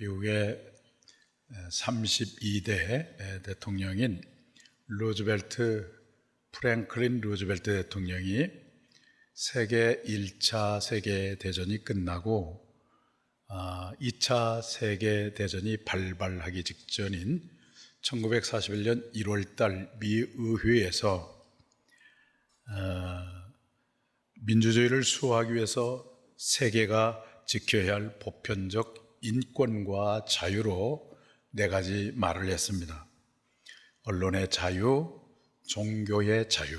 미국의 32대 대통령인 프랭클린 루즈벨트 대통령이 세계 1차 세계대전이 끝나고 2차 세계대전이 발발하기 직전인 1941년 1월달 미 의회에서 민주주의를 수호하기 위해서 세계가 지켜야 할 보편적 인권과 자유로 4가지 말을 했습니다. 언론의 자유, 종교의 자유,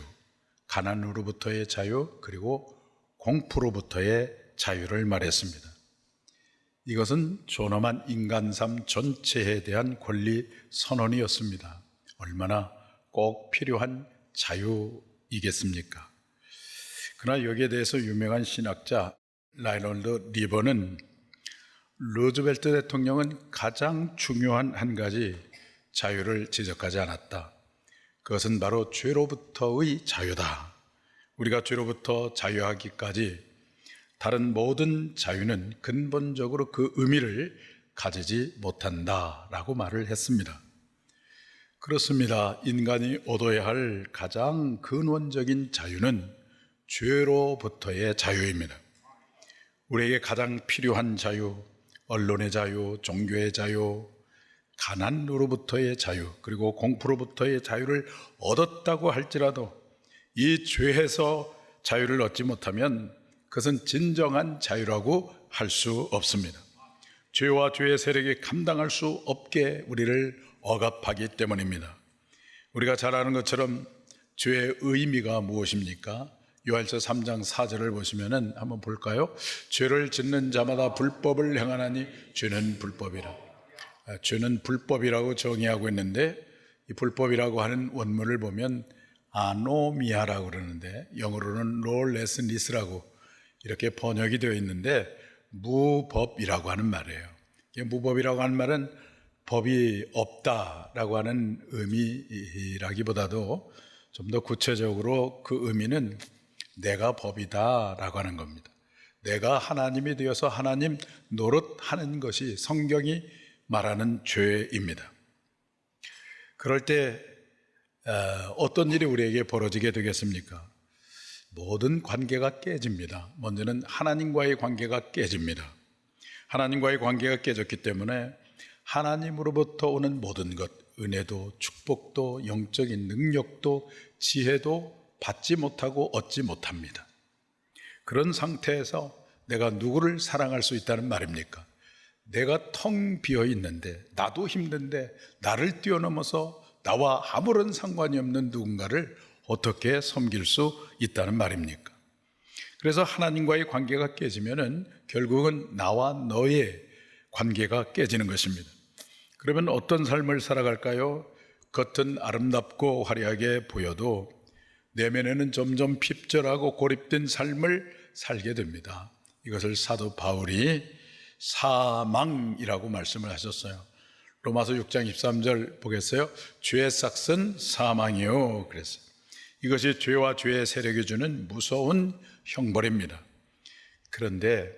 가난으로부터의 자유, 그리고 공포로부터의 자유를 말했습니다. 이것은 존엄한 인간 삶 전체에 대한 권리 선언이었습니다. 얼마나 꼭 필요한 자유이겠습니까? 그러나 여기에 대해서 유명한 신학자 라이널드 리버는 루즈벨트 대통령은 가장 중요한 한 가지 자유를 지적하지 않았다. 그것은 바로 죄로부터의 자유다. 우리가 죄로부터 자유하기까지 다른 모든 자유는 근본적으로 그 의미를 가지지 못한다라고 말을 했습니다. 그렇습니다. 인간이 얻어야 할 가장 근원적인 자유는 죄로부터의 자유입니다. 우리에게 가장 필요한 자유, 언론의 자유, 종교의 자유, 가난으로부터의 자유, 그리고 공포로부터의 자유를 얻었다고 할지라도 이 죄에서 자유를 얻지 못하면 그것은 진정한 자유라고 할 수 없습니다. 죄와 죄의 세력이 감당할 수 없게 우리를 억압하기 때문입니다. 우리가 잘 아는 것처럼 죄의 의미가 무엇입니까? 요한일서 3장 4절을 보시면 한번 볼까요? 죄를 짓는 자마다 불법을 행하나니 죄는 불법이라. 죄는 불법이라고 정의하고 있는데 이 불법이라고 하는 원문을 보면 아노미아라고 그러는데 영어로는 lawlessness라고 이렇게 번역이 되어 있는데 무법이라고 하는 말이에요. 무법이라고 하는 말은 법이 없다라고 하는 의미라기보다도 좀 더 구체적으로 그 의미는 내가 법이다라고 하는 겁니다. 내가 하나님이 되어서 하나님 노릇하는 것이 성경이 말하는 죄입니다. 그럴 때 어떤 일이 우리에게 벌어지게 되겠습니까? 모든 관계가 깨집니다. 먼저는 하나님과의 관계가 깨집니다. 하나님과의 관계가 깨졌기 때문에 하나님으로부터 오는 모든 것, 은혜도 축복도 영적인 능력도 지혜도 받지 못하고 얻지 못합니다. 그런 상태에서 내가 누구를 사랑할 수 있다는 말입니까? 내가 텅 비어 있는데, 나도 힘든데 나를 뛰어넘어서 나와 아무런 상관이 없는 누군가를 어떻게 섬길 수 있다는 말입니까? 그래서 하나님과의 관계가 깨지면은 결국은 나와 너의 관계가 깨지는 것입니다. 그러면 어떤 삶을 살아갈까요? 겉은 아름답고 화려하게 보여도 내면에는 점점 핍절하고 고립된 삶을 살게 됩니다. 이것을 사도 바울이 사망이라고 말씀을 하셨어요. 로마서 6장 23절 보겠어요? 죄의 삭은 사망이요 그랬어요. 이것이 죄와 죄의 세력이 주는 무서운 형벌입니다. 그런데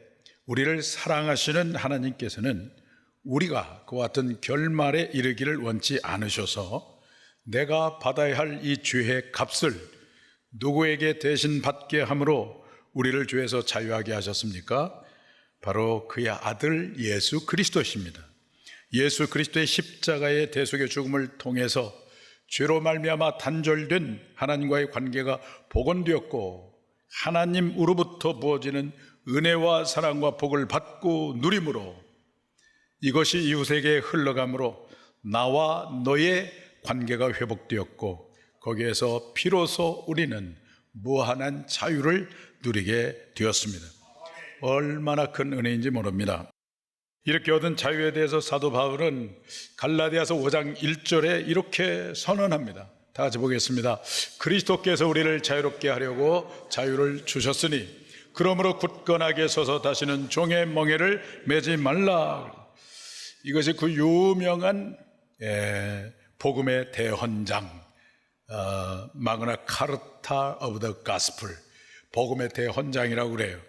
우리를 사랑하시는 하나님께서는 우리가 그와 같은 결말에 이르기를 원치 않으셔서 내가 받아야 할 이 죄의 값을 누구에게 대신 받게 함으로 우리를 죄에서 자유하게 하셨습니까? 바로 그의 아들 예수 그리스도십니다. 예수 그리스도의 십자가의 대속의 죽음을 통해서 죄로 말미암아 단절된 하나님과의 관계가 복원되었고 하나님으로부터 부어지는 은혜와 사랑과 복을 받고 누림으로 이것이 이웃에게 흘러감으로 나와 너의 관계가 회복되었고 거기에서 비로소 우리는 무한한 자유를 누리게 되었습니다. 얼마나 큰 은혜인지 모릅니다. 이렇게 얻은 자유에 대해서 사도 바울은 갈라디아서 5장 1절에 이렇게 선언합니다. 다 같이 보겠습니다. 그리스도께서 우리를 자유롭게 하려고 자유를 주셨으니 그러므로 굳건하게 서서 다시는 종의 멍에를 매지 말라. 이것이 그 유명한 복음의 대헌장 마그나 카르타 오브 더 가스플 복음의 대헌장이라고 그래요.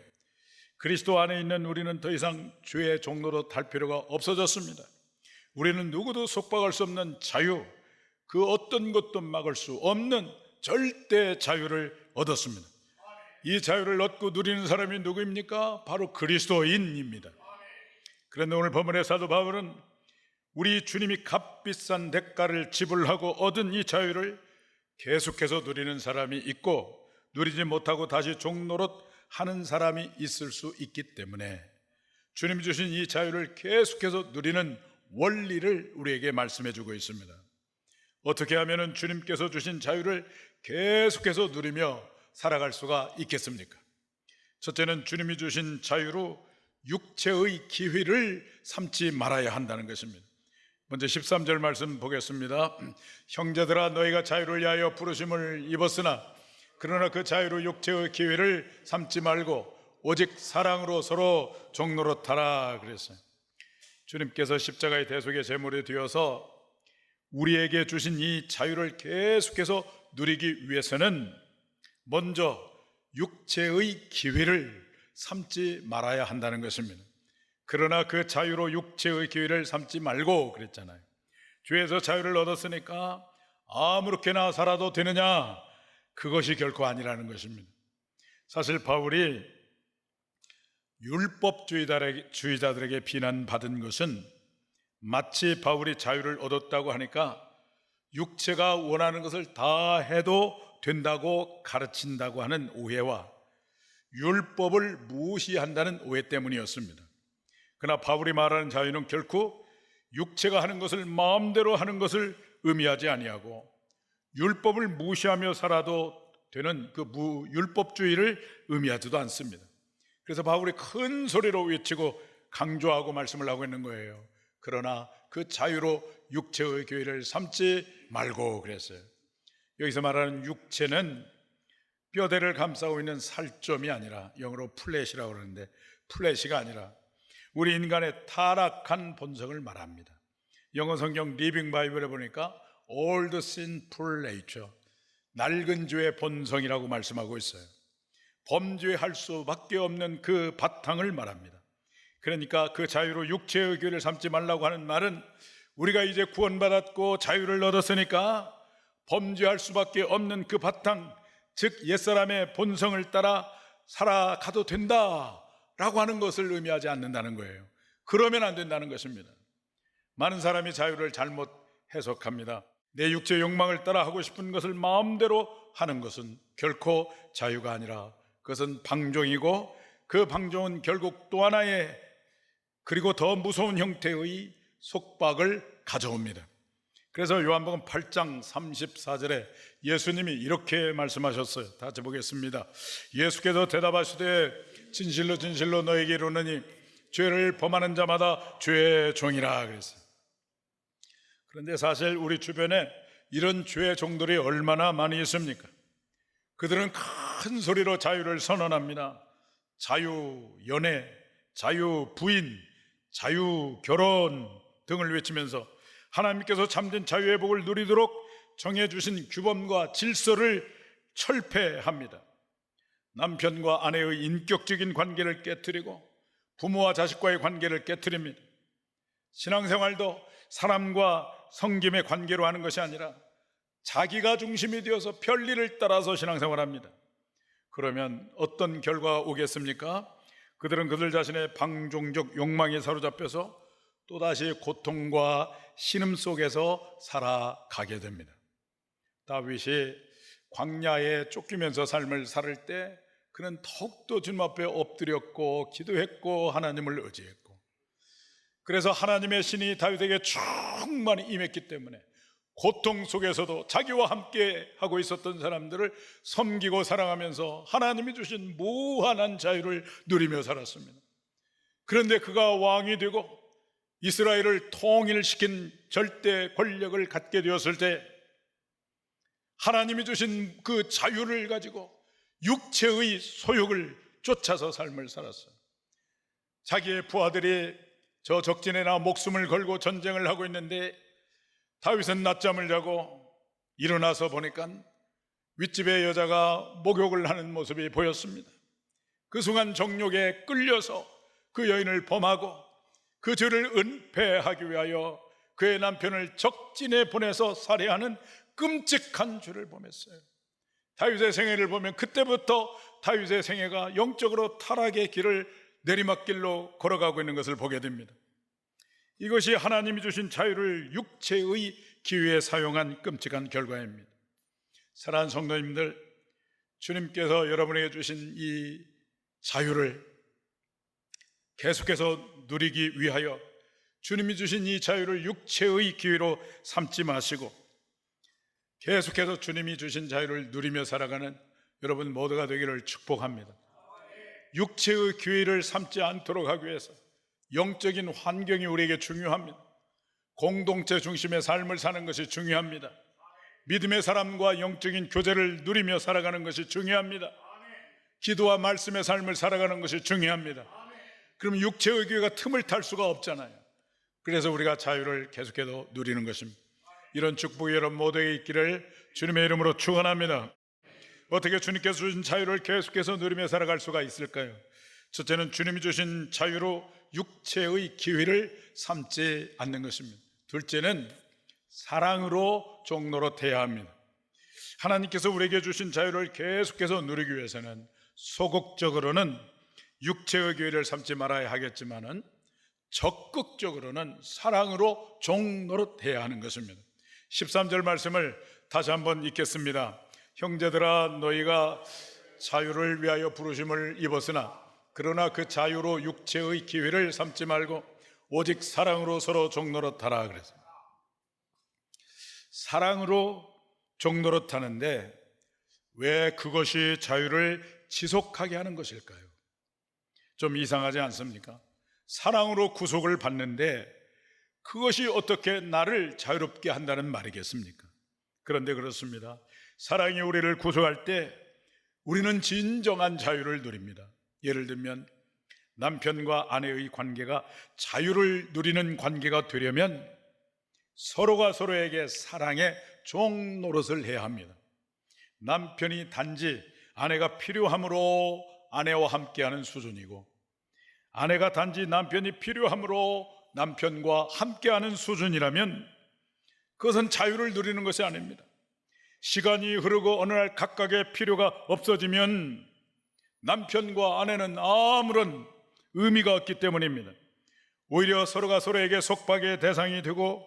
그리스도 안에 있는 우리는 더 이상 죄의 종로로 탈 필요가 없어졌습니다. 우리는 누구도 속박할 수 없는 자유, 그 어떤 것도 막을 수 없는 절대 자유를 얻었습니다. 이 자유를 얻고 누리는 사람이 누구입니까? 바로 그리스도인입니다. 그런데 오늘 본문의 사도 바울은 우리 주님이 값비싼 대가를 지불하고 얻은 이 자유를 계속해서 누리는 사람이 있고, 누리지 못하고 다시 종노릇 하는 사람이 있을 수 있기 때문에 주님이 주신 이 자유를 계속해서 누리는 원리를 우리에게 말씀해 주고 있습니다. 어떻게 하면 주님께서 주신 자유를 계속해서 누리며 살아갈 수가 있겠습니까? 첫째는 주님이 주신 자유로 육체의 기회를 삼지 말아야 한다는 것입니다. 먼저 13절 말씀 보겠습니다. 형제들아, 너희가 자유를 위하여 부르심을 입었으나 그러나 그 자유로 육체의 기회를 삼지 말고 오직 사랑으로 서로 종노릇하라 그랬어요. 주님께서 십자가의 대속의 제물이 되어서 우리에게 주신 이 자유를 계속해서 누리기 위해서는 먼저 육체의 기회를 삼지 말아야 한다는 것입니다. 그러나 그 자유로 육체의 기회를 삼지 말고 그랬잖아요. 죄에서 자유를 얻었으니까 아무렇게나 살아도 되느냐? 그것이 결코 아니라는 것입니다. 사실 바울이 율법주의자들에게 비난받은 것은 마치 바울이 자유를 얻었다고 하니까 육체가 원하는 것을 다 해도 된다고 가르친다고 하는 오해와 율법을 무시한다는 오해 때문이었습니다. 그러나 바울이 말하는 자유는 결코 육체가 하는 것을 마음대로 하는 것을 의미하지 아니하고 율법을 무시하며 살아도 되는 그 율법주의를 의미하지도 않습니다. 그래서 바울이 큰 소리로 외치고 강조하고 말씀을 하고 있는 거예요. 그러나 그 자유로 육체의 교회를 삼지 말고 그랬어요. 여기서 말하는 육체는 뼈대를 감싸고 있는 살점이 아니라, 영어로 플래시라고 그러는데 플래시가 아니라 우리 인간의 타락한 본성을 말합니다. 영어 성경 리빙 바이블에 보니까 Old sinful nature, 낡은 죄의 본성이라고 말씀하고 있어요. 범죄할 수밖에 없는 그 바탕을 말합니다. 그러니까 그 자유로 육체의 교회를 삼지 말라고 하는 말은 우리가 이제 구원받았고 자유를 얻었으니까 범죄할 수밖에 없는 그 바탕, 즉 옛사람의 본성을 따라 살아가도 된다라고 하는 것을 의미하지 않는다는 거예요. 그러면 안 된다는 것입니다. 많은 사람이 자유를 잘못 해석합니다. 내 육체의 욕망을 따라 하고 싶은 것을 마음대로 하는 것은 결코 자유가 아니라 그것은 방종이고, 그 방종은 결국 또 하나의, 그리고 더 무서운 형태의 속박을 가져옵니다. 그래서 요한복음 8장 34절에 예수님이 이렇게 말씀하셨어요. 다 같이 보겠습니다. 예수께서 대답하시되 진실로 진실로 너에게 이르노니 죄를 범하는 자마다 죄의 종이라 그랬어요. 그런데 사실 우리 주변에 이런 죄의 종들이 얼마나 많이 있습니까? 그들은 큰 소리로 자유를 선언합니다. 자유 연애, 자유 부인, 자유 결혼 등을 외치면서 하나님께서 참된 자유의 복을 누리도록 정해주신 규범과 질서를 철폐합니다. 남편과 아내의 인격적인 관계를 깨트리고 부모와 자식과의 관계를 깨트립니다. 신앙생활도 사람과 성김의 관계로 하는 것이 아니라 자기가 중심이 되어서 편리를 따라서 신앙생활합니다. 그러면 어떤 결과가 오겠습니까? 그들은 그들 자신의 방종적 욕망에 사로잡혀서 또다시 고통과 신음 속에서 살아가게 됩니다. 다윗이 광야에 쫓기면서 삶을 살 때 그는 더욱더 주님 앞에 엎드렸고 기도했고 하나님을 의지했고, 그래서 하나님의 신이 다윗에게 충만히 임했기 때문에 고통 속에서도 자기와 함께 하고 있었던 사람들을 섬기고 사랑하면서 하나님이 주신 무한한 자유를 누리며 살았습니다. 그런데 그가 왕이 되고 이스라엘을 통일시킨 절대 권력을 갖게 되었을 때 하나님이 주신 그 자유를 가지고 육체의 소욕을 쫓아서 삶을 살았어요. 자기의 부하들이 저 적진에나 목숨을 걸고 전쟁을 하고 있는데 다윗은 낮잠을 자고 일어나서 보니까 윗집의 여자가 목욕을 하는 모습이 보였습니다. 그 순간 정욕에 끌려서 그 여인을 범하고 그 죄를 은폐하기 위하여 그의 남편을 적진에 보내서 살해하는 끔찍한 죄를 범했어요. 다윗의 생애를 보면 그때부터 다윗의 생애가 영적으로 타락의 길을 내리막길로 걸어가고 있는 것을 보게 됩니다. 이것이 하나님이 주신 자유를 육체의 기회에 사용한 끔찍한 결과입니다. 사랑하는 성도님들, 주님께서 여러분에게 주신 이 자유를 계속해서 누리기 위하여 주님이 주신 이 자유를 육체의 기회로 삼지 마시고 계속해서 주님이 주신 자유를 누리며 살아가는 여러분 모두가 되기를 축복합니다. 육체의 기회를 삼지 않도록 하기 위해서 영적인 환경이 우리에게 중요합니다. 공동체 중심의 삶을 사는 것이 중요합니다. 믿음의 사람과 영적인 교제를 누리며 살아가는 것이 중요합니다. 기도와 말씀의 삶을 살아가는 것이 중요합니다. 그럼 육체의 기회가 틈을 탈 수가 없잖아요. 그래서 우리가 자유를 계속해서 누리는 것입니다. 이런 축복이 여러분 모두에게 있기를 주님의 이름으로 축원합니다. 어떻게 주님께서 주신 자유를 계속해서 누리며 살아갈 수가 있을까요? 첫째는 주님이 주신 자유로 육체의 기회를 삼지 않는 것입니다. 둘째는 사랑으로 종노릇해야 합니다. 하나님께서 우리에게 주신 자유를 계속해서 누리기 위해서는 소극적으로는 육체의 기회를 삼지 말아야 하겠지만은 적극적으로는 사랑으로 종노릇해야 하는 것입니다. 13절 말씀을 다시 한번 읽겠습니다. 형제들아, 너희가 자유를 위하여 부르심을 입었으나 그러나 그 자유로 육체의 기회를 삼지 말고 오직 사랑으로 서로 종노릇하라 그랬습니다. 사랑으로 종노릇하는데 왜 그것이 자유를 지속하게 하는 것일까요? 좀 이상하지 않습니까? 사랑으로 구속을 받는데 그것이 어떻게 나를 자유롭게 한다는 말이겠습니까? 그런데 그렇습니다. 사랑이 우리를 구속할 때 우리는 진정한 자유를 누립니다. 예를 들면 남편과 아내의 관계가 자유를 누리는 관계가 되려면 서로가 서로에게 사랑의 종노릇을 해야 합니다. 남편이 단지 아내가 필요함으로 아내와 함께하는 수준이고 아내가 단지 남편이 필요함으로 남편과 함께하는 수준이라면 그것은 자유를 누리는 것이 아닙니다. 시간이 흐르고 어느 날 각각의 필요가 없어지면 남편과 아내는 아무런 의미가 없기 때문입니다. 오히려 서로가 서로에게 속박의 대상이 되고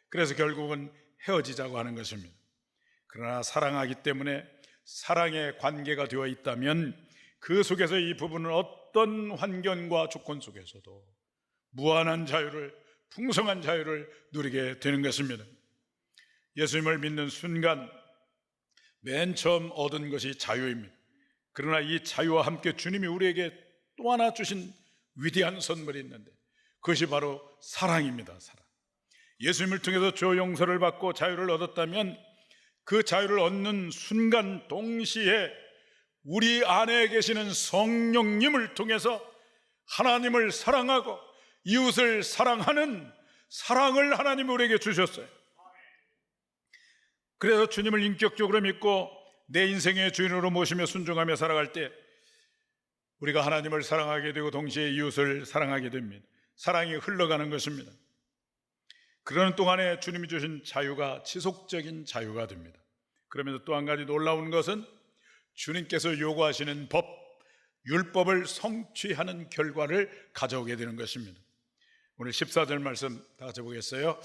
그래서 결국은 헤어지자고 하는 것입니다. 그러나 사랑하기 때문에 사랑의 관계가 되어 있다면 그 속에서 이 부부는 어떤 환경과 조건 속에서도 무한한 자유를, 풍성한 자유를 누리게 되는 것입니다. 예수님을 믿는 순간 맨 처음 얻은 것이 자유입니다. 그러나 이 자유와 함께 주님이 우리에게 또 하나 주신 위대한 선물이 있는데 그것이 바로 사랑입니다. 사랑. 예수님을 통해서 죄 용서를 받고 자유를 얻었다면 그 자유를 얻는 순간 동시에 우리 안에 계시는 성령님을 통해서 하나님을 사랑하고 이웃을 사랑하는 사랑을 하나님이 우리에게 주셨어요. 그래서 주님을 인격적으로 믿고 내 인생의 주인으로 모시며 순종하며 살아갈 때 우리가 하나님을 사랑하게 되고 동시에 이웃을 사랑하게 됩니다. 사랑이 흘러가는 것입니다. 그러는 동안에 주님이 주신 자유가 지속적인 자유가 됩니다. 그러면서 또 한 가지 놀라운 것은 주님께서 요구하시는 법, 율법을 성취하는 결과를 가져오게 되는 것입니다. 오늘 14절 말씀 다 같이 보겠어요.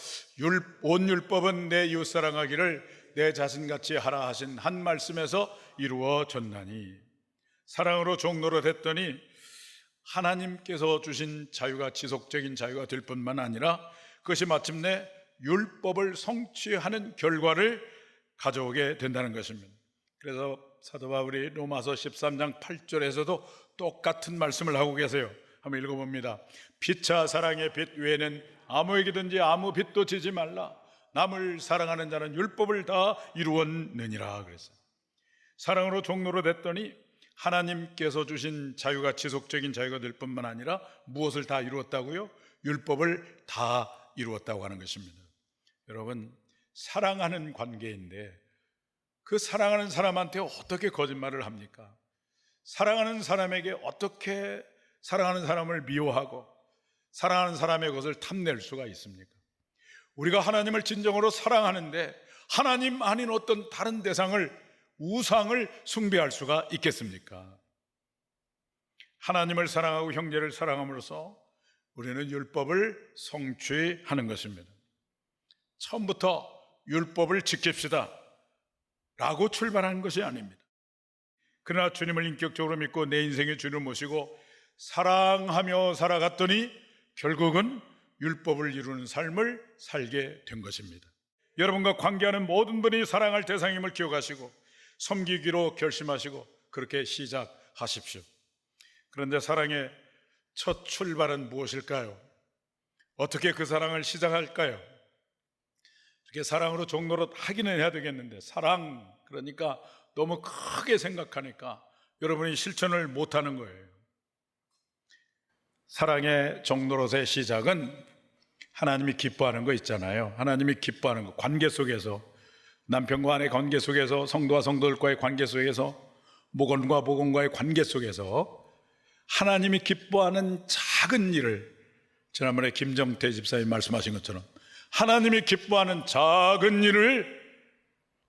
온 율법은 내 이웃 사랑하기를 내 자신같이 하라 하신 한 말씀에서 이루어졌나니 사랑으로 종노릇했더니 하나님께서 주신 자유가 지속적인 자유가 될 뿐만 아니라 그것이 마침내 율법을 성취하는 결과를 가져오게 된다는 것입니다. 그래서 사도 바울이 로마서 13장 8절에서도 똑같은 말씀을 하고 계세요. 한번 읽어봅니다. 피차 사랑의 빛 외에는 아무에게든지 아무 빚도 지지 말라. 남을 사랑하는 자는 율법을 다 이루었느니라 그랬어요. 사랑으로 종노릇했더니 하나님께서 주신 자유가 지속적인 자유가 될 뿐만 아니라 무엇을 다 이루었다고요? 율법을 다 이루었다고 하는 것입니다. 여러분, 사랑하는 관계인데 그 사랑하는 사람한테 어떻게 거짓말을 합니까? 사랑하는 사람에게 어떻게 사랑하는 사람을 미워하고 사랑하는 사람의 것을 탐낼 수가 있습니까? 우리가 하나님을 진정으로 사랑하는데 하나님 아닌 어떤 다른 대상을, 우상을 숭배할 수가 있겠습니까? 하나님을 사랑하고 형제를 사랑함으로써 우리는 율법을 성취하는 것입니다. 처음부터 율법을 지킵시다 라고 출발하는 것이 아닙니다. 그러나 주님을 인격적으로 믿고 내 인생의 주를 모시고 사랑하며 살아갔더니 결국은 율법을 이루는 삶을 살게 된 것입니다. 여러분과 관계하는 모든 분이 사랑할 대상임을 기억하시고 섬기기로 결심하시고 그렇게 시작하십시오. 그런데 사랑의 첫 출발은 무엇일까요? 어떻게 그 사랑을 시작할까요? 이렇게 사랑으로 종노릇 하기는 해야 되겠는데, 사랑 그러니까 너무 크게 생각하니까 여러분이 실천을 못하는 거예요. 사랑의 종노릇의 시작은 하나님이 기뻐하는 거 있잖아요. 하나님이 기뻐하는 거, 관계 속에서, 남편과 아내 관계 속에서, 성도와 성도들과의 관계 속에서, 목원과 목원과의 관계 속에서 하나님이 기뻐하는 작은 일을, 지난번에 김정태 집사님 말씀하신 것처럼 하나님이 기뻐하는 작은 일을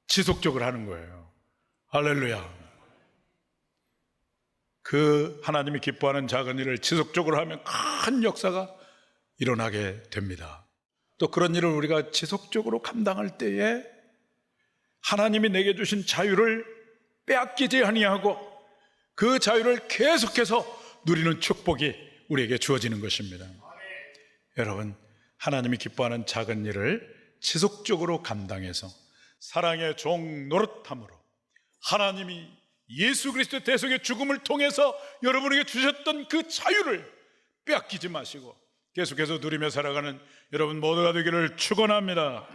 지속적으로 하는 거예요. 할렐루야. 그 하나님이 기뻐하는 작은 일을 지속적으로 하면 큰 역사가 일어나게 됩니다. 또 그런 일을 우리가 지속적으로 감당할 때에 하나님이 내게 주신 자유를 빼앗기지 아니하고 그 자유를 계속해서 누리는 축복이 우리에게 주어지는 것입니다. 여러분, 하나님이 기뻐하는 작은 일을 지속적으로 감당해서 사랑의 종 노릇함으로 하나님이 예수 그리스도의 대속의 죽음을 통해서 여러분에게 주셨던 그 자유를 빼앗기지 마시고 계속해서 누리며 살아가는 여러분 모두가 되기를 축원합니다.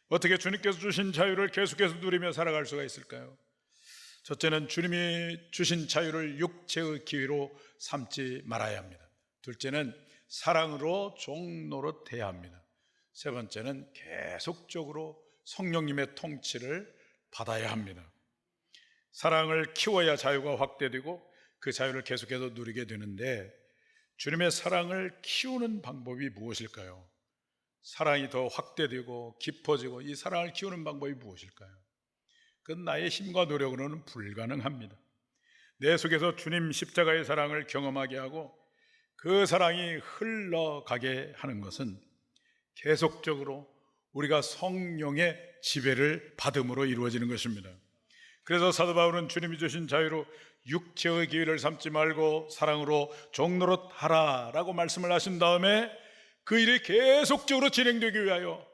어떻게 주님께서 주신 자유를 계속해서 누리며 살아갈 수가 있을까요? 첫째는 주님이 주신 자유를 육체의 기회로 삼지 말아야 합니다. 둘째는 사랑으로 종노릇해야 합니다. 세 번째는 계속적으로 성령님의 통치를 받아야 합니다. 사랑을 키워야 자유가 확대되고 그 자유를 계속해서 누리게 되는데, 주님의 사랑을 키우는 방법이 무엇일까요? 사랑이 더 확대되고 깊어지고 이 사랑을 키우는 방법이 무엇일까요? 그건 나의 힘과 노력으로는 불가능합니다. 내 속에서 주님 십자가의 사랑을 경험하게 하고 그 사랑이 흘러가게 하는 것은 계속적으로 우리가 성령의 지배를 받음으로 이루어지는 것입니다. 그래서 사도 바울은 주님이 주신 자유로 육체의 기회를 삼지 말고 사랑으로 종노릇하라 라고 말씀을 하신 다음에 그 일이 계속적으로 진행되기 위하여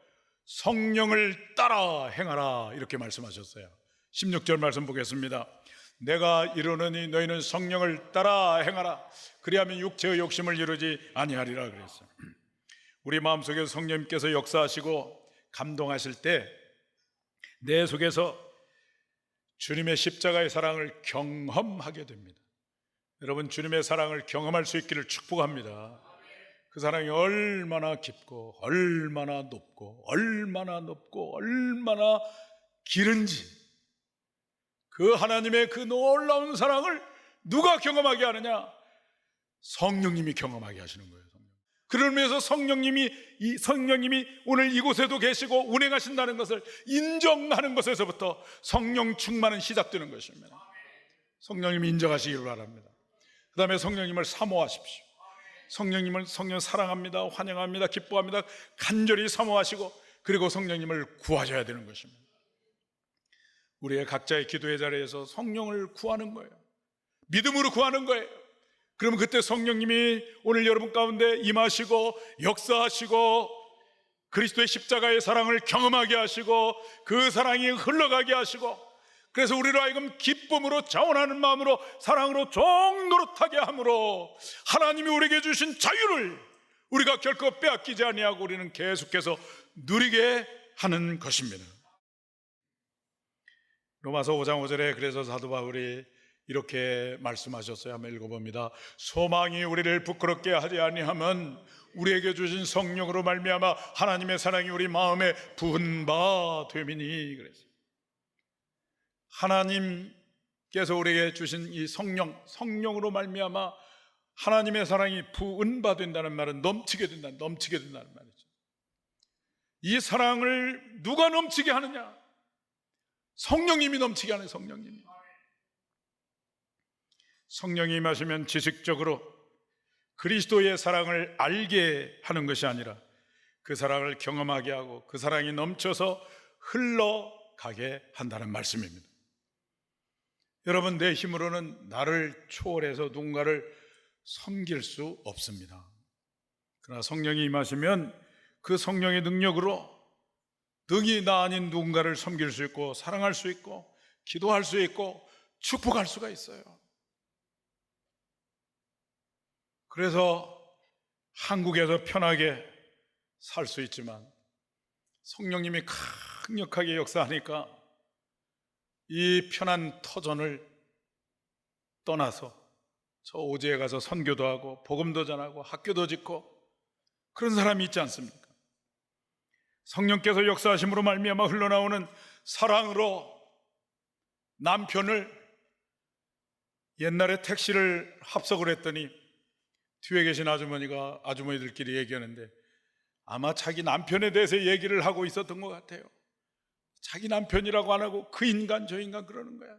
성령을 따라 행하라 이렇게 말씀하셨어요. 16절 말씀 보겠습니다. 내가 이르노니 너희는 성령을 따라 행하라. 그리하면 육체의 욕심을 이루지 아니하리라 그랬어요. 우리 마음속에서 성령님께서 역사하시고 감동하실 때 내 속에서 주님의 십자가의 사랑을 경험하게 됩니다. 여러분, 주님의 사랑을 경험할 수 있기를 축복합니다. 그 사랑이 얼마나 깊고 얼마나 높고 얼마나 높고 얼마나 길은지, 그 하나님의 그 놀라운 사랑을 누가 경험하게 하느냐? 성령님이 경험하게 하시는 거예요. 그러면서 성령님이 오늘 이곳에도 계시고 운행하신다는 것을 인정하는 것에서부터 성령 충만은 시작되는 것입니다. 성령님이 인정하시기를 바랍니다. 그 다음에 성령님을 사모하십시오. 성령 사랑합니다, 환영합니다, 기뻐합니다, 간절히 사모하시고, 그리고 성령님을 구하셔야 되는 것입니다. 우리의 각자의 기도의 자리에서 성령을 구하는 거예요. 믿음으로 구하는 거예요. 그러면 그때 성령님이 오늘 여러분 가운데 임하시고 역사하시고 그리스도의 십자가의 사랑을 경험하게 하시고 그 사랑이 흘러가게 하시고, 그래서 우리로 하여금 기쁨으로 자원하는 마음으로 사랑으로 종노릇하게 함으로 하나님이 우리에게 주신 자유를 우리가 결코 빼앗기지 아니하고 우리는 계속해서 누리게 하는 것입니다. 로마서 5장 5절에 그래서 사도 바울이 이렇게 말씀하셨어요. 한번 읽어봅니다. 소망이 우리를 부끄럽게 하지 아니하면 우리에게 주신 성령으로 말미암아 하나님의 사랑이 우리 마음에 부은 바 됨이니. 그랬어요. 하나님께 하나님께서 우리에게 주신 이 성령으로 말미암아 하나님의 사랑이 부은받는다는 말은 넘치게 된다는 말이죠. 이 사랑을 누가 넘치게 하느냐? 성령님이 넘치게 하는 성령님이. 성령이 임하시면 지식적으로 그리스도의 사랑을 알게 하는 것이 아니라 그 사랑을 경험하게 하고 그 사랑이 넘쳐서 흘러가게 한다는 말씀입니다. 여러분, 내 힘으로는 나를 초월해서 누군가를 섬길 수 없습니다. 그러나 성령이 임하시면 그 성령의 능력으로 능히 나 아닌 누군가를 섬길 수 있고 사랑할 수 있고 기도할 수 있고 축복할 수가 있어요. 그래서 한국에서 편하게 살 수 있지만 성령님이 강력하게 역사하니까 이 편한 터전을 떠나서 저 오지에 가서 선교도 하고 복음도 전하고 학교도 짓고 그런 사람이 있지 않습니까? 성령께서 역사하심으로 말미암아 흘러나오는 사랑으로 남편을, 옛날에 택시를 합석을 했더니 뒤에 계신 아주머니들끼리 얘기하는데 아마 자기 남편에 대해서 얘기를 하고 있었던 것 같아요. 자기 남편이라고 안 하고 그 인간 저 인간 그러는 거야.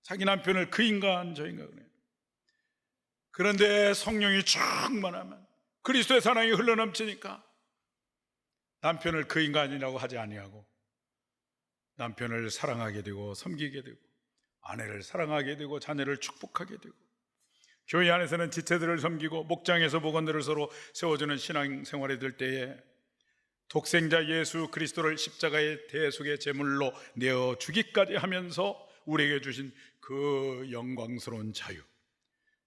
자기 남편을 그 인간 저 인간 그래요. 그런데 성령이 충만하면 그리스도의 사랑이 흘러넘치니까 남편을 그 인간이라고 하지 아니하고 남편을 사랑하게 되고 섬기게 되고 아내를 사랑하게 되고 자녀를 축복하게 되고 교회 안에서는 지체들을 섬기고 목장에서 목원들을 서로 세워주는 신앙생활이 될 때에 독생자 예수 그리스도를 십자가의 대속의 제물로 내어주기까지 하면서 우리에게 주신 그 영광스러운 자유,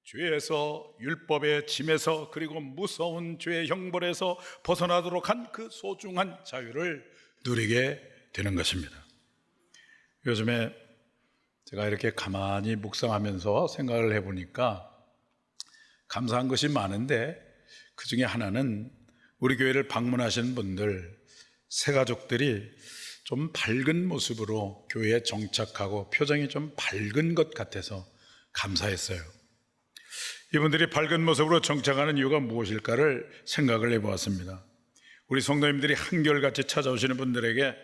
죄에서, 율법의 짐에서, 그리고 무서운 죄의 형벌에서 벗어나도록 한 그 소중한 자유를 누리게 되는 것입니다. 요즘에 제가 이렇게 가만히 묵상하면서 생각을 해보니까 감사한 것이 많은데 그 중에 하나는 우리 교회를 방문하시는 분들, 새가족들이 좀 밝은 모습으로 교회에 정착하고 표정이 좀 밝은 것 같아서 감사했어요. 이분들이 밝은 모습으로 정착하는 이유가 무엇일까를 생각을 해보았습니다. 우리 성도님들이 한결같이 찾아오시는 분들에게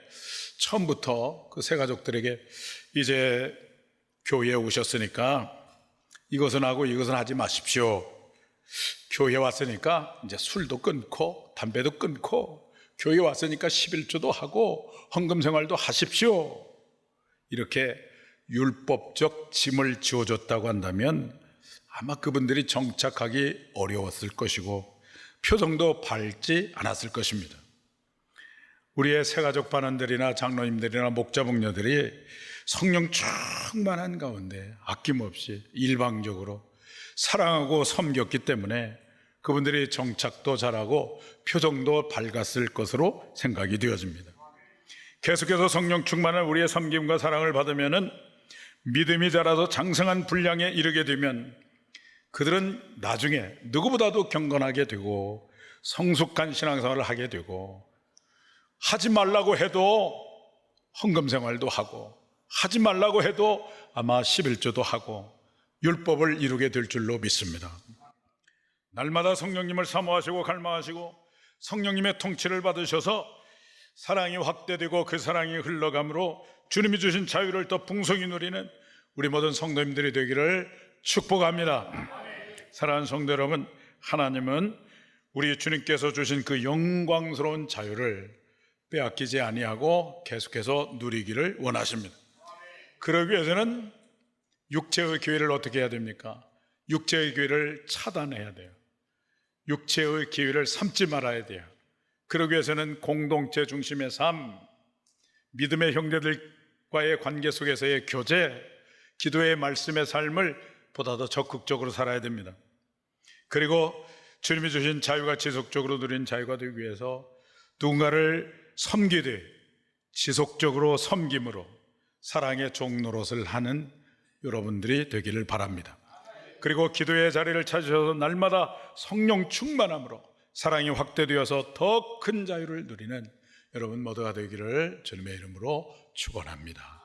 처음부터 그 새가족들에게 이제 교회에 오셨으니까 이것은 하고 이것은 하지 마십시오. 교회에 왔으니까 이제 술도 끊고 담배도 끊고 교회에 왔으니까 11조도 하고 헌금 생활도 하십시오. 이렇게 율법적 짐을 지어줬다고 한다면 아마 그분들이 정착하기 어려웠을 것이고 표정도 밝지 않았을 것입니다. 우리의 새가족 반원들이나 장로님들이나 목자 목녀들이 성령 충만한 가운데 아낌없이 일방적으로 사랑하고 섬겼기 때문에 그분들이 정착도 잘하고 표정도 밝았을 것으로 생각이 되어집니다. 계속해서 성령 충만한 우리의 섬김과 사랑을 받으면 믿음이 자라서 장성한 분량에 이르게 되면 그들은 나중에 누구보다도 경건하게 되고 성숙한 신앙생활을 하게 되고 하지 말라고 해도 헌금 생활도 하고 하지 말라고 해도 아마 11조도 하고 율법을 이루게 될 줄로 믿습니다. 날마다 성령님을 사모하시고 갈망하시고 성령님의 통치를 받으셔서 사랑이 확대되고 그 사랑이 흘러감으로 주님이 주신 자유를 더 풍성히 누리는 우리 모든 성도님들이 되기를 축복합니다. 사랑하는 성도 여러분, 하나님은 우리 주님께서 주신 그 영광스러운 자유를 빼앗기지 아니하고 계속해서 누리기를 원하십니다. 그러기 위해서는 육체의 기회를 어떻게 해야 됩니까? 육체의 기회를 차단해야 돼요. 육체의 기회를 삼지 말아야 돼요. 그러기 위해서는 공동체 중심의 삶, 믿음의 형제들과의 관계 속에서의 교제, 기도의 말씀의 삶을 보다 더 적극적으로 살아야 됩니다. 그리고 주님이 주신 자유가 지속적으로 누린 자유가 되기 위해서 누군가를 섬기되 지속적으로 섬김으로 사랑의 종노릇을 하는 여러분들이 되기를 바랍니다. 그리고 기도의 자리를 찾으셔서 날마다 성령 충만함으로 사랑이 확대되어서 더 큰 자유를 누리는 여러분 모두가 되기를 주님의 이름으로 축원합니다.